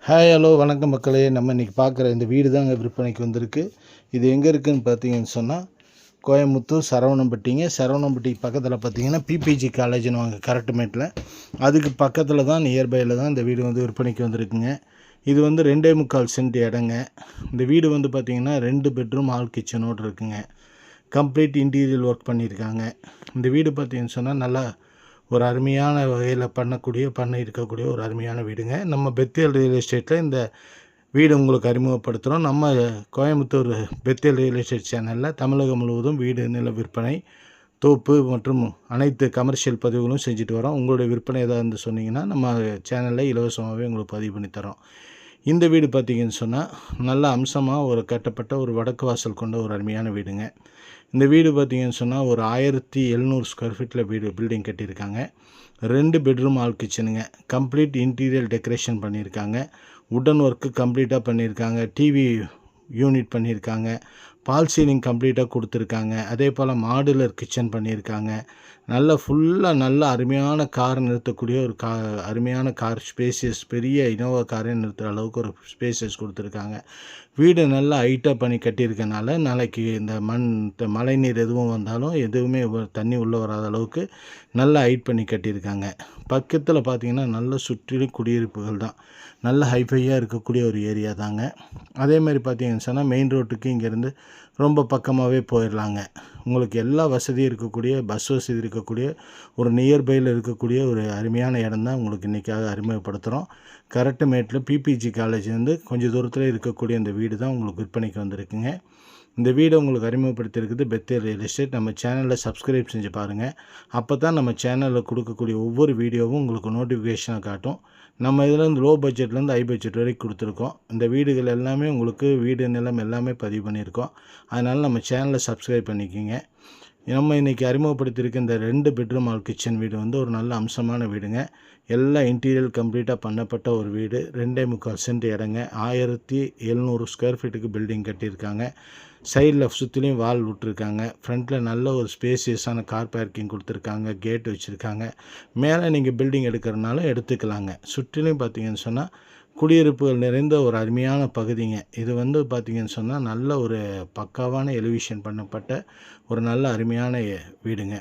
Hi hello வணக்கம் மக்களே. நம்ம இன்றைக்கி பார்க்குற இந்த வீடு தாங்க விற்பனைக்கு வந்திருக்கு. இது எங்கே இருக்குதுன்னு பார்த்தீங்கன்னு சொன்னால் கோயம்புத்தூர் சரவணம்பட்டிக்கு பக்கத்தில் பார்த்தீங்கன்னா பிபிஜி காலேஜ்னு வாங்க கரெக்டுமேட்டில் அதுக்கு பக்கத்தில் தான் நியர்பையில் தான் இந்த வீடு வந்து விற்பனைக்கு வந்திருக்குங்க. இது வந்து 2.25 சென்ட் இடங்க. இந்த வீடு வந்து பார்த்திங்கன்னா 2 பெட்ரூம் ஹால் கிச்சனோடு இருக்குங்க. கம்ப்ளீட் இன்டீரியர் ஒர்க் பண்ணியிருக்காங்க. இந்த வீடு பார்த்திங்கன்னு சொன்னால் நல்லா ஒரு அருமையான வகையில் பண்ண இருக்கக்கூடிய ஒரு அருமையான வீடுங்க. நம்ம பெத்தேல் ரியல் எஸ்டேட்டில் இந்த வீடு உங்களுக்கு அறிமுகப்படுத்துகிறோம். நம்ம கோயம்புத்தூர் பெத்தேல் ரியல் எஸ்டேட் சேனலில் தமிழகம் முழுவதும் வீடு நில விற்பனை, தோப்பு மற்றும் அனைத்து கமர்ஷியல் பதிவுகளும் செஞ்சுட்டு வரோம். உங்களுடைய விற்பனை ஏதாவது சொன்னீங்கன்னா நம்ம சேனலில் இலவசமாகவே உங்களுக்கு பதிவு பண்ணித்தரோம். இந்த வீடு பார்த்திங்கன்னு சொன்னால் நல்ல அம்சமாக ஒரு கட்டப்பட்ட ஒரு வடக்கு வாசல் கொண்ட ஒரு அருமையான வீடுங்க. இந்த வீடு பார்த்திங்கன்னு சொன்னால் ஒரு 1700 ஸ்கொயர் ஃபீட்டில் பில்டிங் கட்டியிருக்காங்க. 2 பெட்ரூம் ஹால் கிச்சனுங்க. கம்ப்ளீட் இன்டீரியர் டெக்கரேஷன் பண்ணியிருக்காங்க. உடன் ஒர்க்கு கம்ப்ளீட்டாக பண்ணியிருக்காங்க. டிவி யூனிட் பண்ணியிருக்காங்க. பால் சீலிங் கம்ப்ளீட்டாக கொடுத்துருக்காங்க. அதே போல் மாடுலர் கிச்சன் பண்ணியிருக்காங்க. நல்ல அருமையான கார் நிறுத்தக்கூடிய ஒரு அருமையான கார் ஸ்பேசியஸ் பெரிய இனோவா காரே நிறுத்துகிற அளவுக்கு ஒரு ஸ்பேசியஸ் கொடுத்துருக்காங்க. வீடு நல்லா ஹைட்டாக பண்ணி கட்டியிருக்கனால நாளைக்கு இந்த மழை நீர் எதுவும் வந்தாலும் எதுவுமே தண்ணி உள்ளே வராத அளவுக்கு நல்லா ஹைட் பண்ணி கட்டியிருக்காங்க. பக்கத்தில் பார்த்திங்கன்னா நல்ல சுற்றிலும் குடியிருப்புகள் தான். நல்ல ஹைஃபையாக இருக்கக்கூடிய ஒரு ஏரியா தாங்க. அதேமாதிரி பார்த்திங்கன்னு சொன்னால் மெயின் ரோட்டுக்கு இங்கேருந்து ரொம்ப பக்கமாகவே போயிடலாங்க. உங்களுக்கு எல்லா வசதியும் இருக்கக்கூடிய பஸ் வசதி இருக்கக்கூடிய ஒரு நியர்பையில் இருக்கக்கூடிய ஒரு அருமையான இடம் தான் உங்களுக்கு இன்றைக்காக அறிமுகப்படுத்துகிறோம். கரெக்டுமேட்டில் பிபிஜி காலேஜ் வந்து கொஞ்சம் தூரத்தில் இருக்கக்கூடிய இந்த வீடு தான் உங்களுக்கு விற்பனைக்கு வந்திருக்குங்க. இந்த வீடை உங்களுக்கு அறிமுகப்படுத்தியிருக்குது பெத்தேல் ரியல் எஸ்டேட். நம்ம சேனலில் சப்ஸ்கிரைப் செஞ்சு பாருங்கள். அப்போ தான் நம்ம சேனலில் கொடுக்கக்கூடிய ஒவ்வொரு வீடியோவும் உங்களுக்கு நோட்டிஃபிகேஷனாக காட்டும். நம்ம இதில் லோ பட்ஜெட்லேருந்து ஹை பட்ஜெட் வரைக்கும் கொடுத்துருக்கோம். இந்த வீடுகள் எல்லாமே உங்களுக்கு வீடு நிலம் எல்லாமே பதிவு பண்ணியிருக்கோம். அதனால் நம்ம சேனலை சப்ஸ்கிரைப் பண்ணிக்கோங்க. நம்ம இன்றைக்கி அறிமுகப்படுத்தியிருக்க இந்த 2 பெட்ரூம் ஹால் கிச்சன் வீடு வந்து ஒரு நல்ல அம்சமான வீடுங்க. எல்லா இன்டீரியர் கம்ப்ளீட்டாக பண்ணப்பட்ட ஒரு வீடு. 2.25 சென்ட் இடங்க. 1700 ஸ்கொயர் ஃபீட்டுக்கு பில்டிங் கட்டியிருக்காங்க. சைடில் சுற்றிலையும் வால் விட்டுருக்காங்க. ஃப்ரண்ட்டில் நல்ல ஒரு ஸ்பேசியஸான கார் பார்க்கிங் கொடுத்துருக்காங்க. கேட் வச்சுருக்காங்க. மேலே நீங்கள் பில்டிங் எடுக்கிறனால எடுத்துக்கலாங்க. சுற்றிலையும் பார்த்திங்கன்னு சொன்னால் குடியிருப்புகள் நிறைந்த ஒரு அருமையான பகுதிங்க. இது வந்து பார்த்திங்கன்னு சொன்னால் நல்ல ஒரு பக்காவான எலிவேஷன் பண்ணப்பட்ட ஒரு நல்ல அருமையான வீடுங்க.